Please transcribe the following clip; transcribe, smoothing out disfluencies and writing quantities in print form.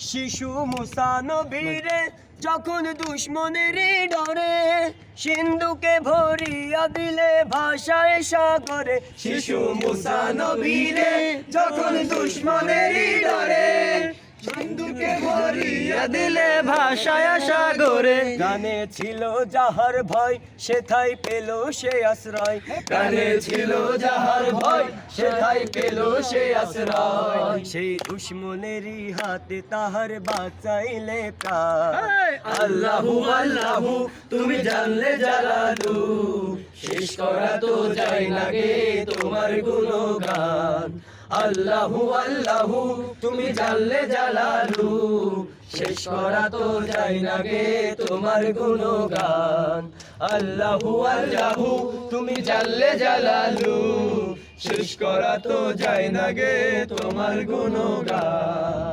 শিশু মুসা নবীরে যখন দুশ্মনের ডরে সিন্ধুকে ভরিয়া দিলে ভাষায় সাগরে। শিশু মুসা নবীরে যখন দুশ্মনের ডরে সিন্ধুকে ভরিয়া দিলে ভাষায় সাগরে। গানে ছিল যাহার ভয় সেথাই পেল সে আশ্রয়। গানে ছিল যাহার ভয় সেথাই পেল সে আশ্রয়। সেই দুশ্মনেরই হাতে তাহার বাঁচাইলে প্রাণ। আল্লাহু আল্লাহু তুমি জানলে জালালু, শেষ করা তো যায় না গে তোমার গুণগান। আল্লাহু আল্লাহু তুমি জানলে জালালু, শেষ করা তো যায় না গে তোমার গুণগান। আল্লাহু আল্লাহু তুমি জানলে জালালু, শেষ করা তো যায় না গে তোমার গুণগান।